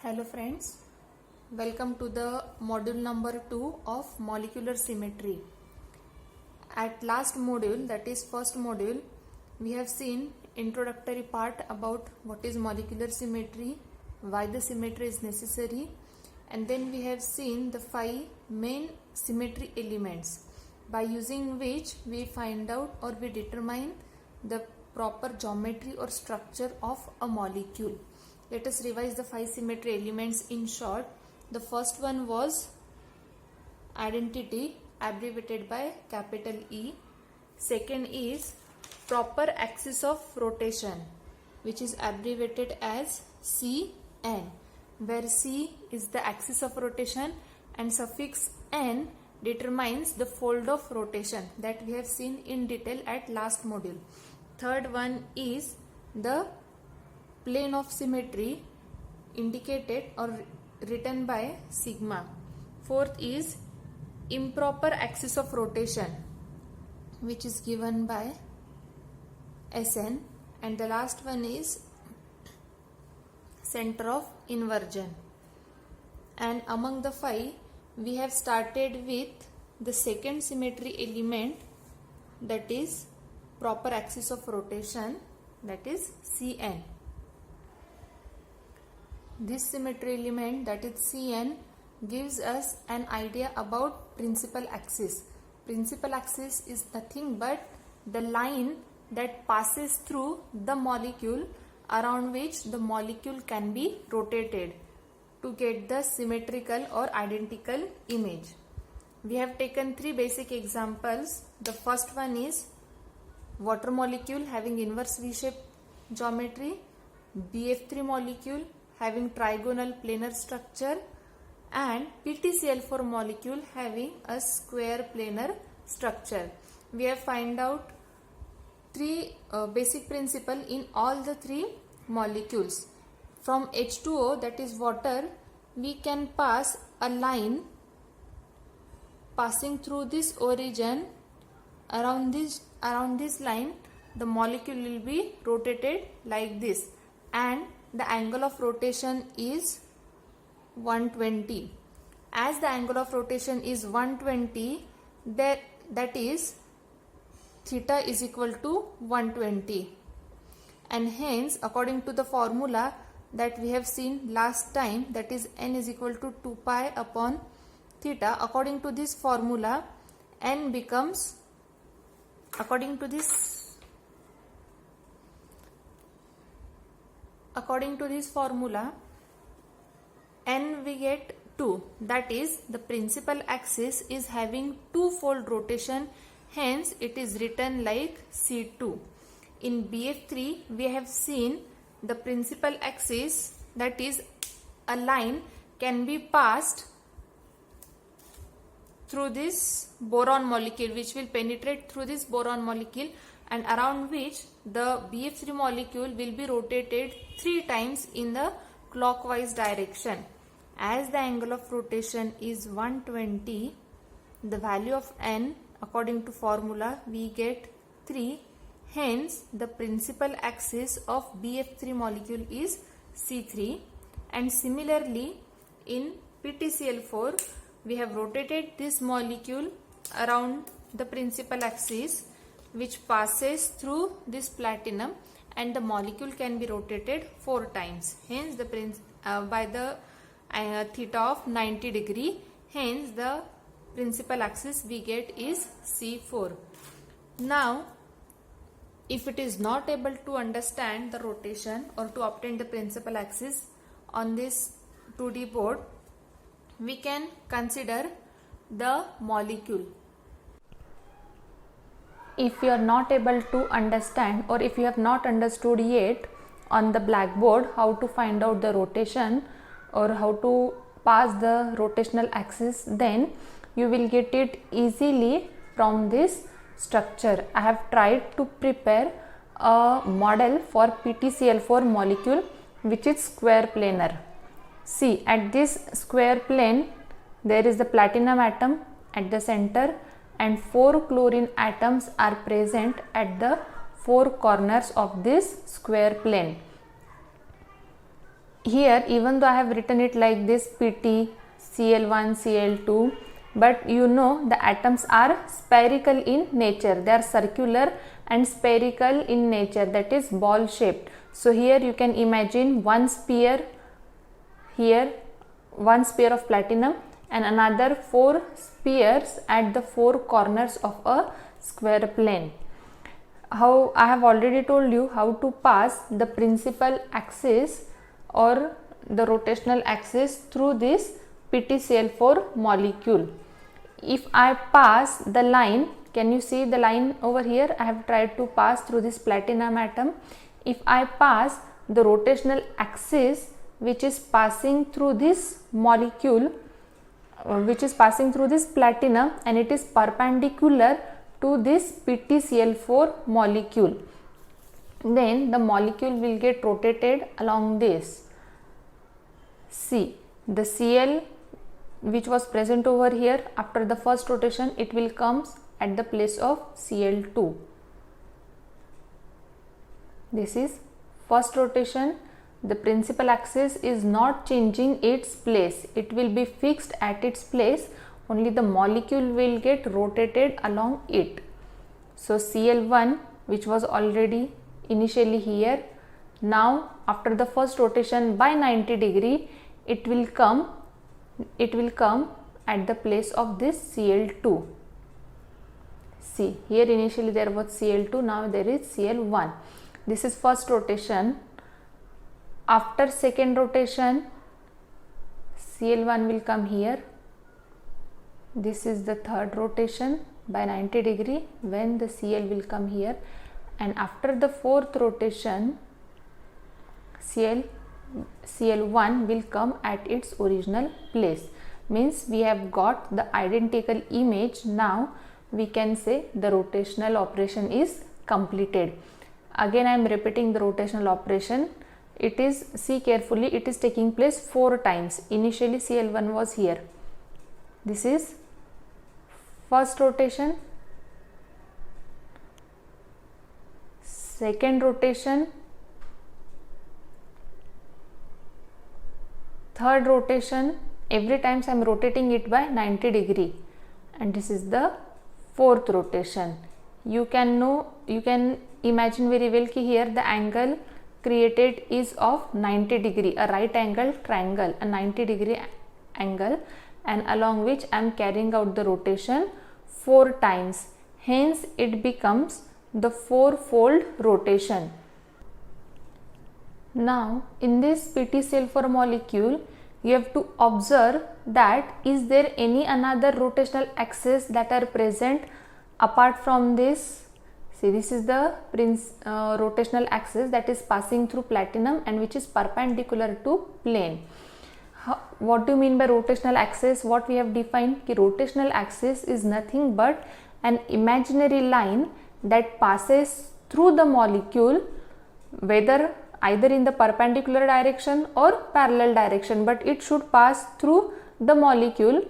Hello friends, welcome to the module number 2 of molecular symmetry. At last module, that is first module, we have seen introductory part about what is molecular symmetry, why the symmetry is necessary, and then we have seen the 5 main symmetry elements by using which we find out or we determine the proper geometry or structure of a molecule. Let us revise the 5 symmetry elements in short. The first one was identity, abbreviated by capital E. Second is proper axis of rotation, which is abbreviated as CN, where C is the axis of rotation and suffix N determines the fold of rotation that we have seen in detail at last module. Third one is the plane of symmetry, indicated or written by sigma. Fourth is improper axis of rotation, which is given by Sn, and the last one is center of inversion. And among the 5, we have started with the second symmetry element, that is proper axis of rotation, that is Cn. This symmetry element, that is Cn, gives us an idea about principal axis. Principal axis is nothing but the line that passes through the molecule around which the molecule can be rotated to get the symmetrical or identical image. We have taken 3 basic examples. The first one is water molecule having inverse V-shaped geometry, BF3 molecule having trigonal planar structure, and PTCl4 molecule having a square planar structure. We have found out 3 basic principles in all the 3 molecules. From H2O, that is water, we can pass a line passing through this origin. Around this line, the molecule will be rotated like this, and the angle of rotation is 120. As the angle of rotation is 120, that is theta is equal to 120, and hence according to the formula that we have seen last time, that is n is equal to 2 pi upon theta, according to this formula n becomes, according to this formula, n we get 2, that is the principal axis is having 2-fold rotation, hence it is written like C2. In BF3 we have seen the principal axis, that is a line can be passed through this boron molecule, which will penetrate through this boron molecule, and around which the BF3 molecule will be rotated 3 times in the clockwise direction. As the angle of rotation is 120, the value of n according to formula we get 3, hence the principal axis of BF3 molecule is C3. And similarly in PTCl4, we have rotated this molecule around the principal axis, which passes through this platinum, and the molecule can be rotated 4 times, hence the by the theta of 90 degree, hence the principal axis we get is C4. Now if it is not able to understand the rotation or to obtain the principal axis on this 2D board, we can consider the molecule. If you are not able to understand, or if you have not understood yet on the blackboard how to find out the rotation or how to pass the rotational axis, then you will get it easily from this structure. I have tried to prepare a model for PTCl4 molecule which is square planar. See, at this square plane there is the platinum atom at the center, and 4 chlorine atoms are present at the 4 corners of this square plane. here even though I have written it like this Pt, Cl1, Cl2, but you know the atoms are spherical in nature, they are circular and spherical in nature, that is ball shaped. So here you can imagine one sphere, here one sphere of platinum and another 4 spheres at the 4 corners of a square plane. How I have already told you how to pass the principal axis or the rotational axis through this PtCl4 molecule. If I pass the line, can you see the line over here? I have tried to pass through this platinum atom. If I pass the rotational axis which is passing through this molecule, which is passing through this platinum, and it is perpendicular to this PtCl4 molecule, then the molecule will get rotated along this. See, the Cl which was present over here, after the first rotation it will come at the place of Cl2. This is first rotation. The principal axis is not changing its place, it will be fixed at its place, only the molecule will get rotated along it. So Cl1 which was already initially here, now after the first rotation by 90 degree it will come at the place of this Cl2. See, here initially there was Cl2, now there is Cl1. This is first rotation. After second rotation, Cl1 will come here. This is the third rotation by 90 degree when the Cl will come here, and after the fourth rotation Cl1 will come at its original place. Means we have got the identical image. Now we can say the rotational operation is completed. Again I am repeating the rotational operation. It is, see carefully, it is taking place 4 times. Initially Cl1 was here. This is first rotation, second rotation, third rotation. Every time I am rotating it by 90 degree, and this is the fourth rotation. You can imagine very well कि here the angle created is of 90 degree, a right angle triangle, a 90 degree angle, and along which I am carrying out the rotation 4 times. Hence it becomes the 4-fold rotation. Now in this PtCl4 molecule you have to observe that is there any another rotational axis that are present apart from this. See, this is the rotational axis that is passing through platinum and which is perpendicular to plane. What do you mean by rotational axis? What we have defined, ki rotational axis is nothing but an imaginary line that passes through the molecule, whether either in the perpendicular direction or parallel direction, but it should pass through the molecule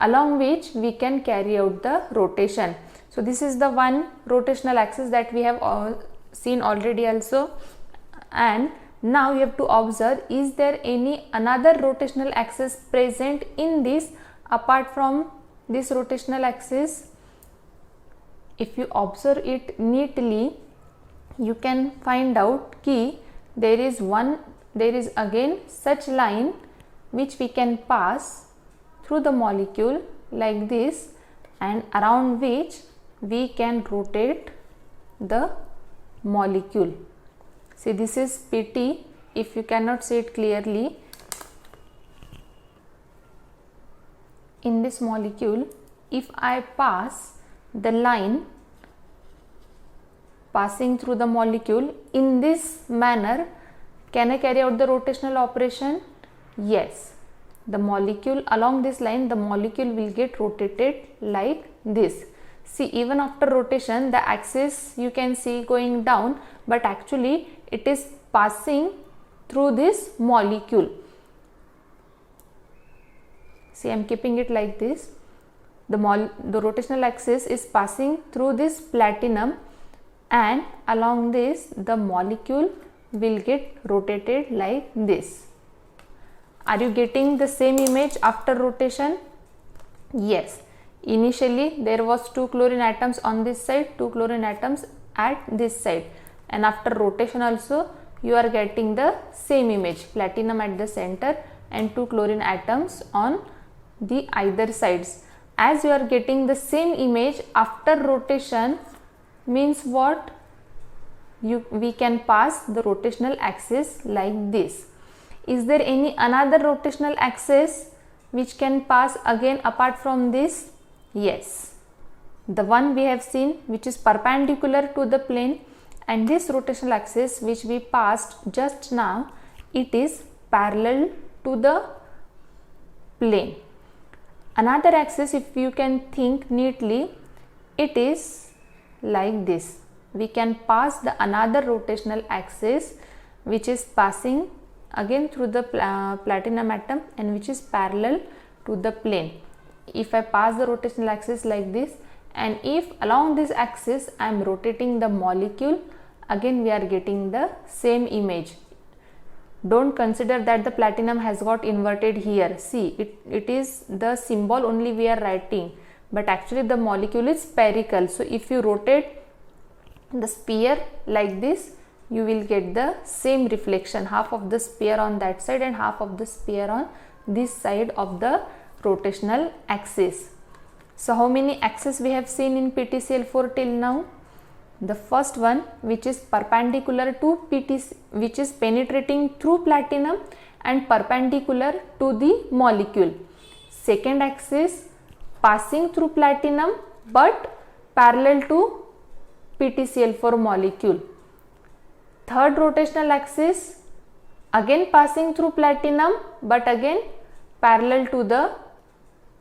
along which we can carry out the rotation. So this is the one rotational axis that we have seen already also, and now you have to observe is there any another rotational axis present in this apart from this rotational axis. If you observe it neatly, you can find out ki there is again such line which we can pass through the molecule like this, and around which we can rotate the molecule. See, this is Pt. If you cannot see it clearly, in this molecule, if I pass the line passing through the molecule in this manner, can I carry out the rotational operation? Yes. The molecule along this line, the molecule will get rotated like this. See, even after rotation the axis you can see going down, but actually it is passing through this molecule. See, I am keeping it like this. The rotational axis is passing through this platinum, and along this the molecule will get rotated like this. Are you getting the same image after rotation? Yes. Initially there was 2 chlorine atoms on this side, 2 chlorine atoms at this side, and after rotation also you are getting the same image, platinum at the center and 2 chlorine atoms on the either sides. As you are getting the same image after rotation, means what? We can pass the rotational axis like this. Is there any another rotational axis which can pass again apart from this? Yes, the one we have seen which is perpendicular to the plane, and this rotational axis which we passed just now, it is parallel to the plane. Another axis, if you can think neatly, it is like this. We can pass the another rotational axis which is passing again through the platinum atom and which is parallel to the plane. If I pass the rotational axis like this, and if along this axis I am rotating the molecule, again we are getting the same image. Don't consider that the platinum has got inverted here. See, it is the symbol only we are writing, but actually the molecule is spherical. So if you rotate the sphere like this, you will get the same reflection, half of the sphere on that side and half of the sphere on this side of the rotational axis. So how many axes we have seen in PTCl4 till now? The first one, which is perpendicular to PTC, which is penetrating through platinum and perpendicular to the molecule. Second axis, passing through platinum but parallel to PTCl4 molecule. Third rotational axis, again passing through platinum but again parallel to the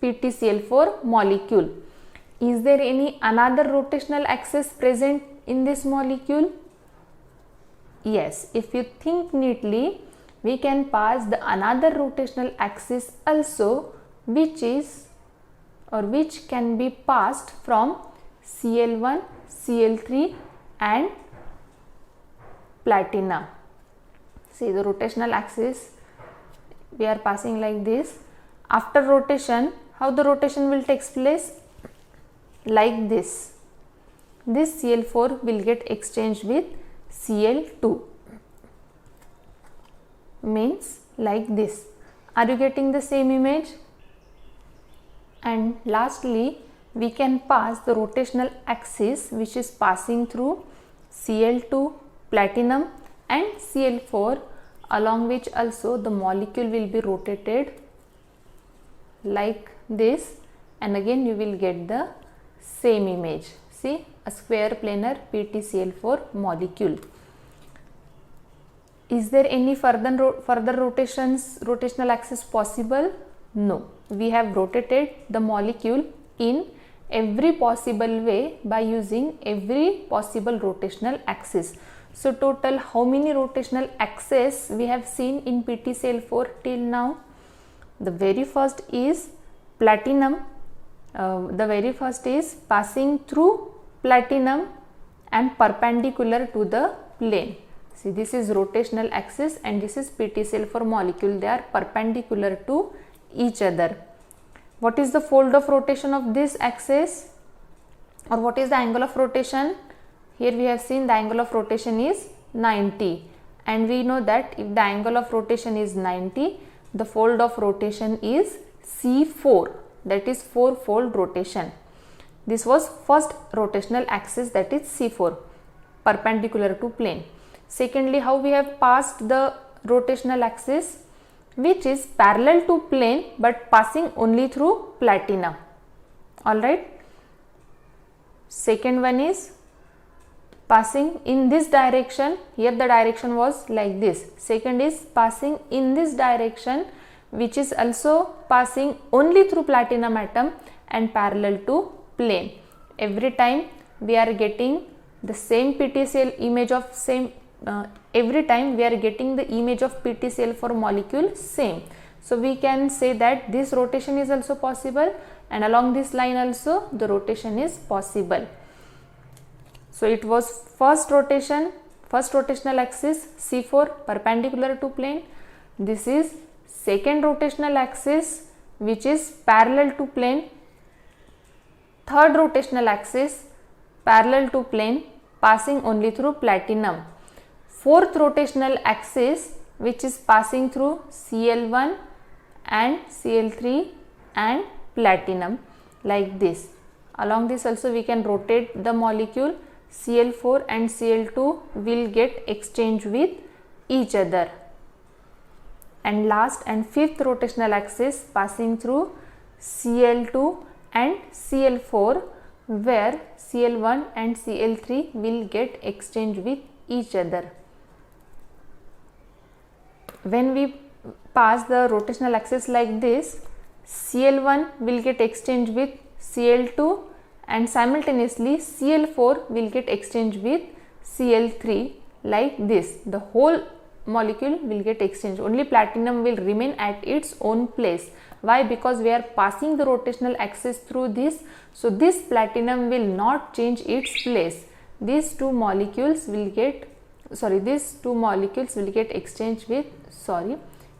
PTCl4 molecule. Is there any another rotational axis present in this molecule? Yes, if you think neatly, we can pass the another rotational axis also, which is or which can be passed from Cl1, Cl3 and platinum. See, the rotational axis we are passing like this. After rotation, how the rotation will take place? Like this. This Cl4 will get exchanged with Cl2. Means like this. Are you getting the same image? And lastly, we can pass the rotational axis which is passing through Cl2, platinum and Cl4, along which also the molecule will be rotated like this, and again you will get the same image. See, a square planar PTCl4 molecule. Is there any further rotational axis possible? No. We have rotated the molecule in every possible way by using every possible rotational axis. So total how many rotational axes we have seen in PTCl4 till now? The very first is platinum. The very first is passing through platinum and perpendicular to the plane. See, this is rotational axis and this is PTCl4 molecule. They are perpendicular to each other. What is the fold of rotation of this axis, or what is the angle of rotation? Here we have seen the angle of rotation is 90, and we know that if the angle of rotation is 90, the fold of rotation is C4, that is 4-fold rotation. This was first rotational axis, that is C4, perpendicular to plane. Secondly, how we have passed the rotational axis, which is parallel to plane but passing only through platinum. Alright. Second one is passing in this direction. Here the direction was like this. Second is passing in this direction, which is also passing only through platinum atom and parallel to plane. Every time we are getting the same PTCl image of same. Every time we are getting the image of PTCl4 molecule same. So we can say that this rotation is also possible, and along this line also the rotation is possible. So it was first rotation, first rotational axis C4 perpendicular to plane. This is second rotational axis which is parallel to plane, third rotational axis parallel to plane passing only through platinum, fourth rotational axis which is passing through Cl1 and Cl3 and platinum, like this. Along this also we can rotate the molecule. Cl4 and Cl2 will get exchanged with each other. And last and fifth rotational axis passing through Cl2 and Cl4, where Cl1 and Cl3 will get exchanged with each other. When we pass the rotational axis like this, Cl1 will get exchanged with Cl2 and simultaneously Cl4 will get exchanged with Cl3, like this. The whole molecule will get exchanged. Only platinum will remain at its own place. Why? Because we are passing the rotational axis through this, so this platinum will not change its place. These two molecules will get exchanged with,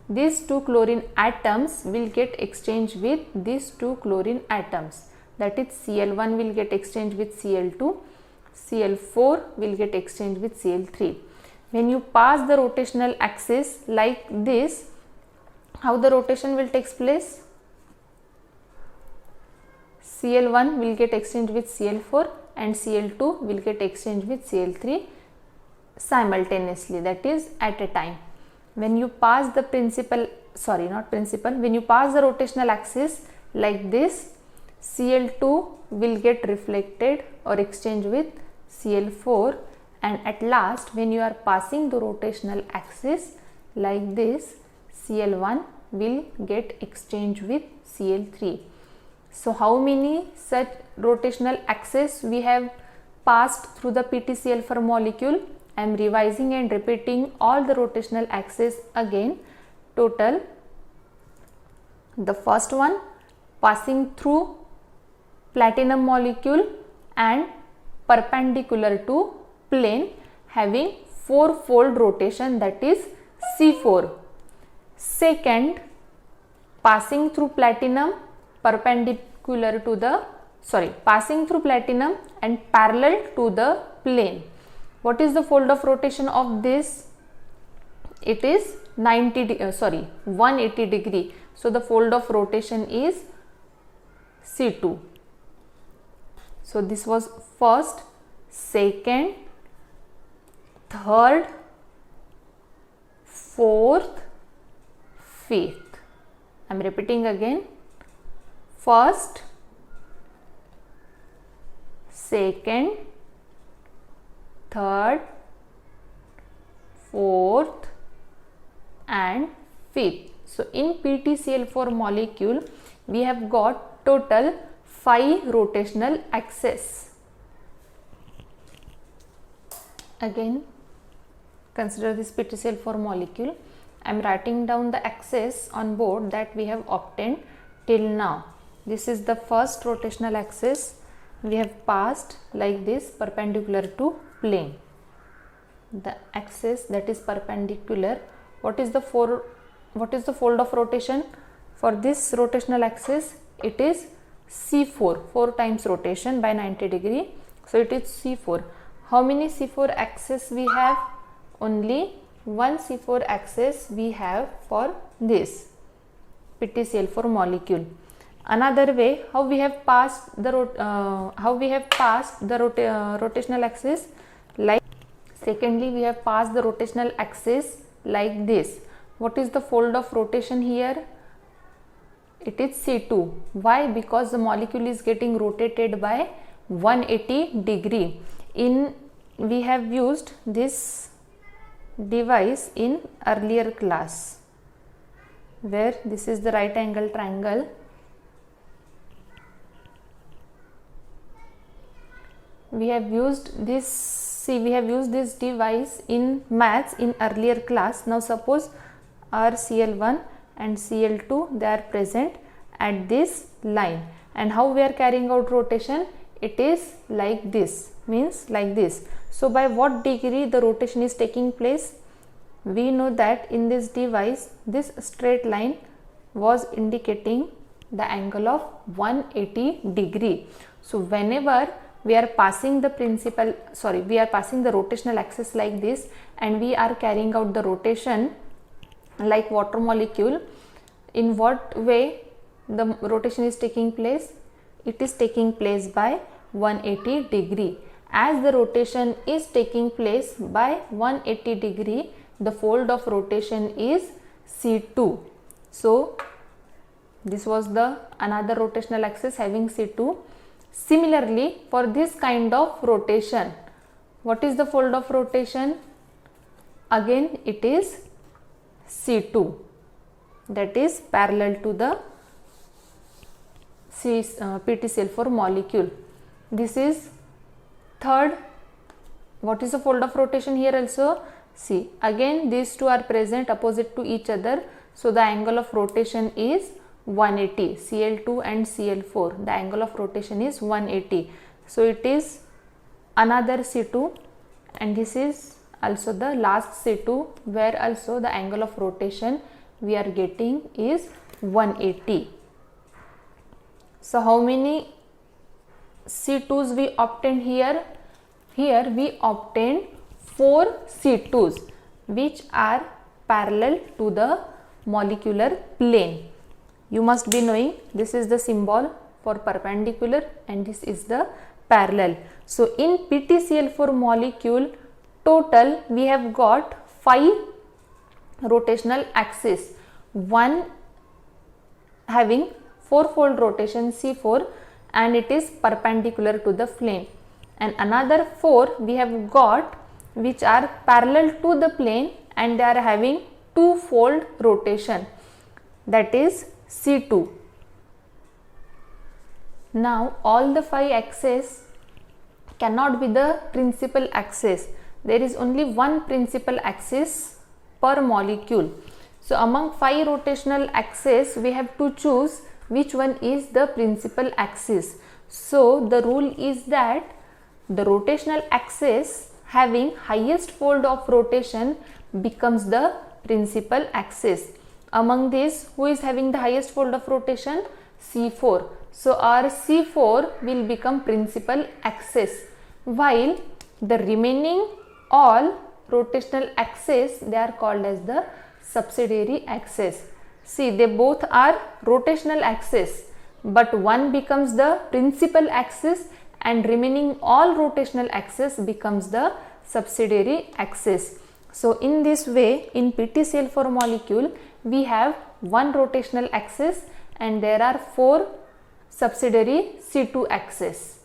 these two chlorine atoms will get exchanged with these two chlorine atoms. That is, Cl1 will get exchanged with Cl2, Cl4 will get exchanged with Cl3. When you pass the rotational axis like this, how the rotation will take place? Cl1 will get exchanged with Cl4 and Cl2 will get exchanged with Cl3 simultaneously, that is at a time. When you pass the when you pass the rotational axis like this, Cl2 will get reflected or exchanged with Cl4, and at last when you are passing the rotational axis like this, Cl1 will get exchanged with Cl3. So how many such rotational axes we have passed through the PtCl4 molecule? I am revising and repeating all the rotational axes again. Total, the first one passing through platinum molecule and perpendicular to plane, having four-fold rotation, that is C4. Second, passing through platinum perpendicular to the passing through platinum and parallel to the plane. What is the fold of rotation of this? It is 180 degree. So the fold of rotation is C2. So this was first, second, third, fourth, fifth. I am repeating again. First, second, third, fourth and fifth. So in PtCl4 molecule we have got total 5 rotational axes. Again, consider this PtCl4 molecule. I am writing down the axes on board that we have obtained till now. This is the first rotational axis. We have passed like this perpendicular to plane. The axis that is perpendicular. What is the fold of rotation for this rotational axis? It is C4, 4 times rotation by 90 degree. So it is C4. How many C4 axes we have? Only one C4 axis we have for this PtCl4 molecule. Another way, how we have passed the rotational axis, like secondly we have passed the rotational axis like this. What is the fold of rotation here? It is C2. Why? Because the molecule is getting rotated by 180 degree. We have used this device in earlier class, where this is the right angle triangle. We have used this device in maths in earlier class. Now suppose our Cl1 and Cl2, they are present at this line, and how we are carrying out rotation? It is like this, means like this. So by what degree the rotation is taking place? we know that in this device this straight line was indicating the angle of 180 degree. So whenever we are passing the rotational axis like this, and we are carrying out the rotation like water molecule, in what way the rotation is taking place? It is taking place by 180 degree. As the rotation is taking place by 180 degree, the fold of rotation is C2. So this was the another rotational axis having C2. Similarly, for this kind of rotation, what is the fold of rotation? Again it is C2, that is parallel to the PtCl4 molecule. This is third. What is the fold of rotation here also? See, again these two are present opposite to each other, so the angle of rotation is 180. Cl2 and Cl4, the angle of rotation is 180. So it is another C2, and this is also the last C2, where also the angle of rotation we are getting is 180. So how many C2s we obtained here? Here we obtained 4 C2s which are parallel to the molecular plane. You must be knowing this is the symbol for perpendicular and this is the parallel. So in PtCl4 molecule, total we have got 5 rotational axes, one having 4-fold rotation C4 and it is perpendicular to the plane, and another 4 we have got which are parallel to the plane and they are having 2-fold rotation, that is C2. Now all the 5 axes cannot be the principal axis. There is only one principal axis per molecule. So among 5 rotational axes we have to choose which one is the principal axis. So the rule is that the rotational axis having highest fold of rotation becomes the principal axis. Among these, who is having the highest fold of rotation? C4. So our C4 will become principal axis, while the remaining all rotational axes, they are called as the subsidiary axis. See, they both are rotational axis, but one becomes the principal axis and remaining all rotational axis becomes the subsidiary axis. So in this way, in PtCl4 molecule we have one rotational axis and there are 4 subsidiary C2 axes.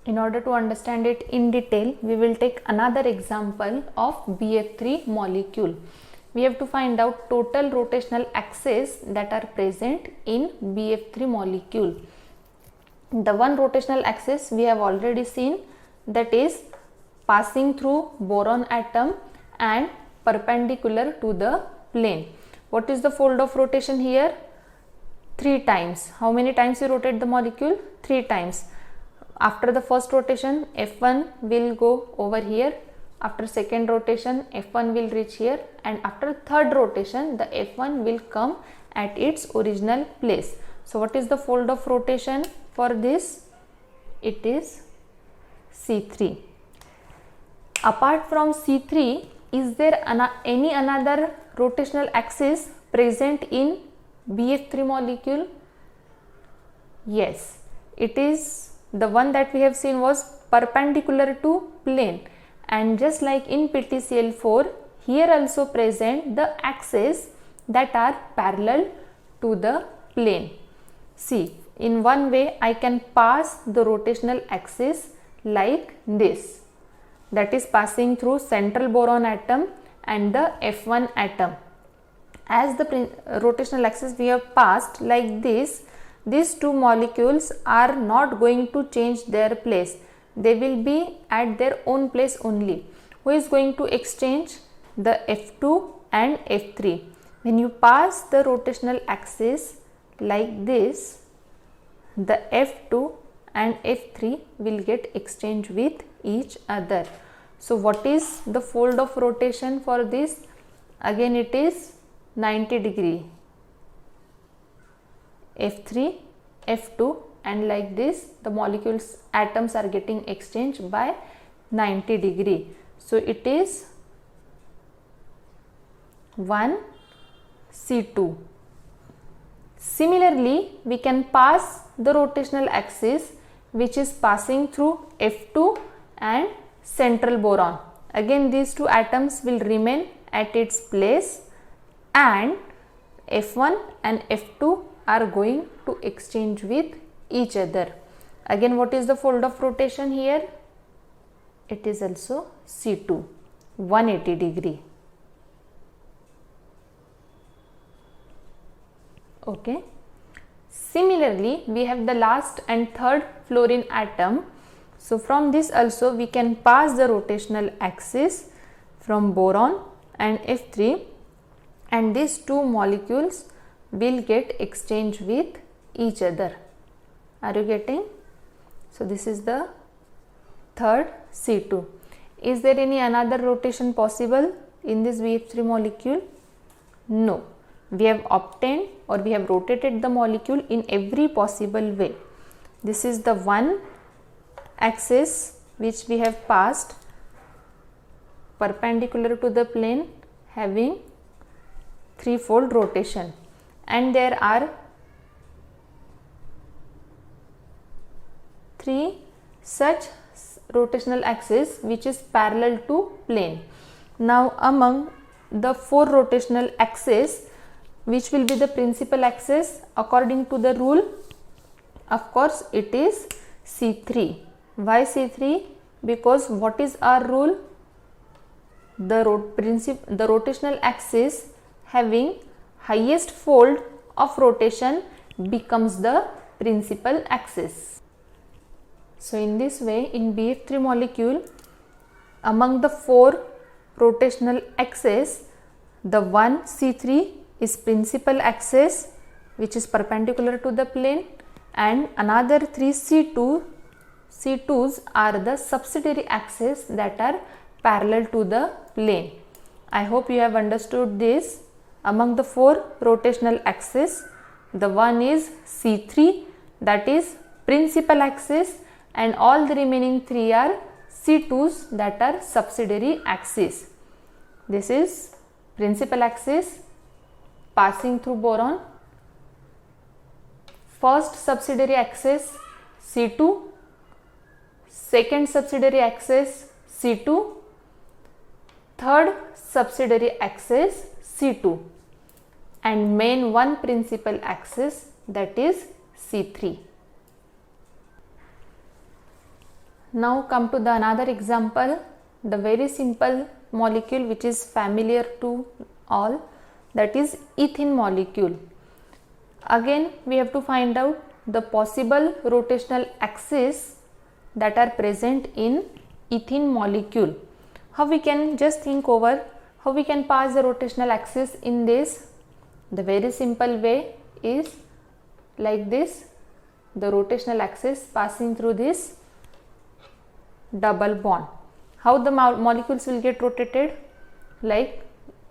In order to understand it in detail, we will take another example of BF3 molecule. We have to find out total rotational axes that are present in BF3 molecule. The one rotational axis we have already seen, that is passing through boron atom and perpendicular to the plane. What is the fold of rotation here? 3 times. How many times you rotate the molecule? 3 times. After the first rotation, F1 will go over here. After second rotation, F1 will reach here, and after third rotation, the F1 will come at its original place. So what is the fold of rotation for this? It is C3. Apart from C3, is there any another rotational axis present in BF3 molecule? Yes, it is the one that we have seen was perpendicular to plane, and just like in PtCl4, here also present the axes that are parallel to the plane. See, in one way I can pass the rotational axis like this, that is passing through central boron atom and the F1 atom. As the rotational axis we have passed like this, these two molecules are not going to change their place. They will be at their own place only. Who is going to exchange? The F2 and F3. When you pass the rotational axis like this, the F2 and F3 will get exchanged with each other. So what is the fold of rotation for this? Again it is 90 degree. F3, F2, and like this the molecules atoms are getting exchanged by 90 degree. So it is 1 C2. Similarly, we can pass the rotational axis which is passing through F2 and central boron. Again these two atoms will remain at its place and F1 and F2 are going to exchange with each other. Again, what is the fold of rotation here? It is also C2, 180 degree. Okay. Similarly, we have the last and third fluorine atom. So from this also we can pass the rotational axis from boron and F3, and these two molecules will get exchanged with each other. Are you getting? So this is the third C2. Is there any another rotation possible in this BF3 molecule? No. We have obtained or we have rotated the molecule in every possible way. This is the one axis which we have passed perpendicular to the plane having threefold rotation, and there are three such rotational axis which is parallel to plane. Now among the four rotational axes, which will be the principal axis according to the rule? Of course it is C3. Why C3? Because what is our rule? The rotational axis having highest fold of rotation becomes the principal axis. So in this way, in BF3 molecule, among the four rotational axes, the one C3 is principal axis which is perpendicular to the plane, and another three C2s are the subsidiary axes that are parallel to the plane. I hope you have understood this. Among the four rotational axes, the one is C3, that is principal axis, and all the remaining three are C2s, that are subsidiary axis. This is principal axis passing through boron, first subsidiary axis C2, second subsidiary axis C2, third subsidiary axis C2, and main one principal axis, that is C3. Now come to the another example, the very simple molecule which is familiar to all, that is ethene molecule. Again we have to find out the possible rotational axes that are present in ethene molecule. How we can just think over how we can pass the rotational axis in this? The very simple way is like this, the rotational axis passing through this double bond. How the molecules will get rotated? Like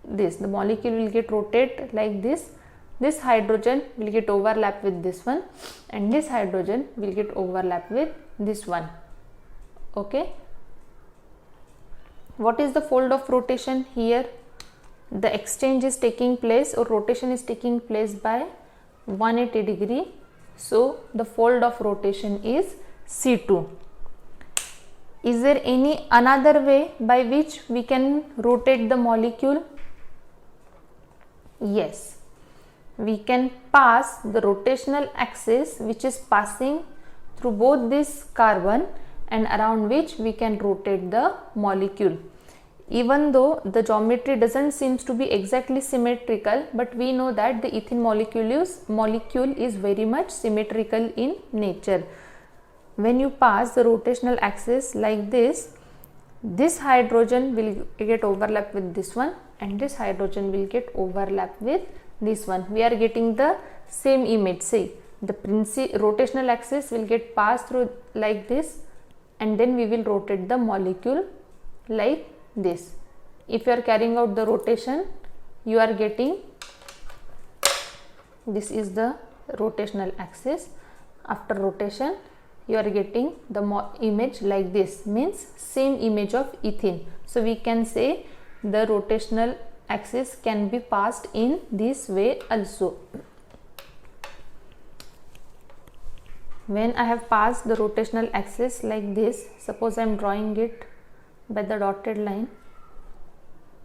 this, the molecule will get rotated like this. This hydrogen will get overlap with this one, and this hydrogen will get overlap with this one. Okay. What is the fold of rotation here? The exchange is taking place, or rotation is taking place by 180 degree. So the fold of rotation is C2. Is there any another way by which we can rotate the molecule? Yes, we can pass the rotational axis which is passing through both this carbon and around which we can rotate the molecule. Even though the geometry doesn't seem to be exactly symmetrical, but we know that the ethene molecule is very much symmetrical in nature. When you pass the rotational axis like this, this hydrogen will get overlap with this one, and this hydrogen will get overlap with this one. We are getting the same image. See, the rotational axis will get passed through like this, and then we will rotate the molecule like this. If you are carrying out the rotation, you are getting, this is the rotational axis. After rotation, you are getting the image like this, means same image of ethene. So we can say the rotational axis can be passed in this way also. When I have passed the rotational axis like this, suppose I am drawing it by the dotted line,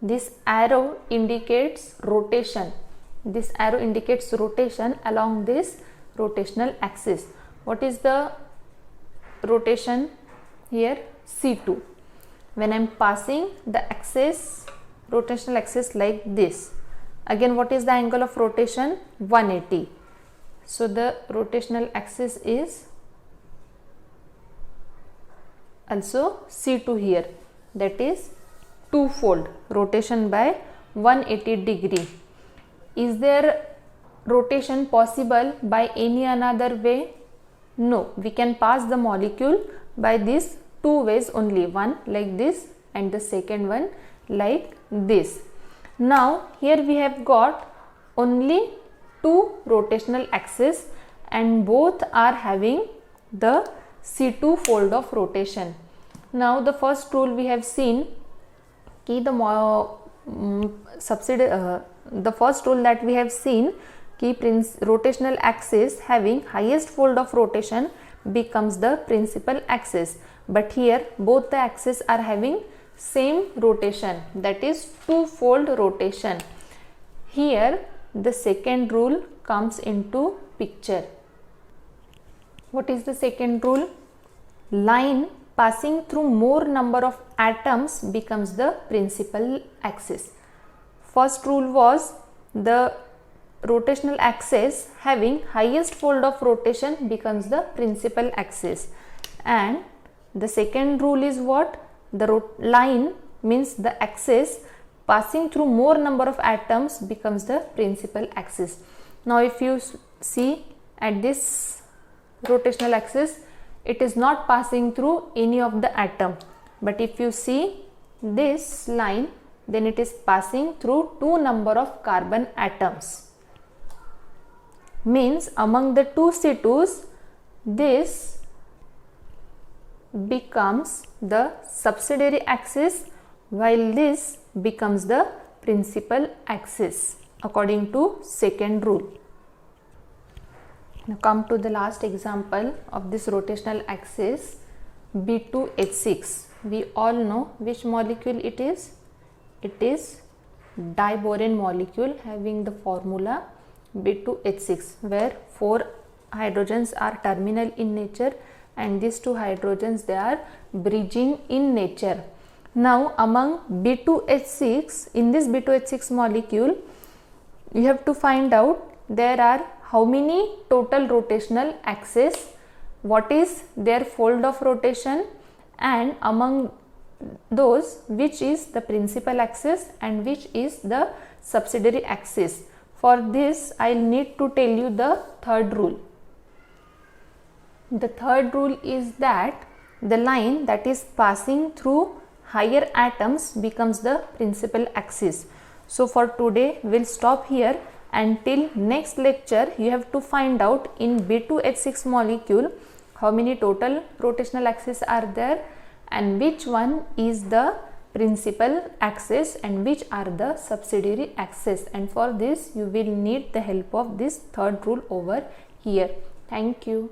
this arrow indicates rotation. This arrow indicates rotation along this rotational axis. What is the rotation here? C2. When I am passing the axis, rotational axis like this, again what is the angle of rotation? 180. So the rotational axis is also C2 here, that is twofold, rotation by 180 degree. Is there rotation possible by any another way? No, we can pass the molecule by these two ways only, one like this and the second one like this. Now here we have got only two rotational axes and both are having the C2 fold of rotation. Now the first rule we have seen, the first rule that we have seen, rotational axis having highest fold of rotation becomes the principal axis. But here both the axes are having same rotation, that is two-fold rotation. Here the second rule comes into picture. What is the second rule? Line passing through more number of atoms becomes the principal axis. First rule was the rotational axis having highest fold of rotation becomes the principal axis, and the second rule is what? The line means the axis passing through more number of atoms becomes the principal axis. Now if you see at this rotational axis, it is not passing through any of the atom, but if you see this line, then it is passing through two number of carbon atoms. Means among the two C2s, this becomes the subsidiary axis while this becomes the principal axis according to second rule. Now come to the last example of this rotational axis, B2H6. We all know which molecule it is. It is diboron molecule having the formula B2H6, where 4 hydrogens are terminal in nature and these 2 hydrogens, they are bridging in nature. Now among B2H6, in this B2H6 molecule, you have to find out there are how many total rotational axes, what is their fold of rotation, and among those which is the principal axis and which is the subsidiary axis. For this I will need to tell you the third rule. The third rule is that the line that is passing through higher atoms becomes the principal axis. So for today we will stop here. Until next lecture, you have to find out in B2H6 molecule how many total rotational axes are there and which one is the principal axis and which are the subsidiary axis, and for this you will need the help of this third rule over here. Thank you.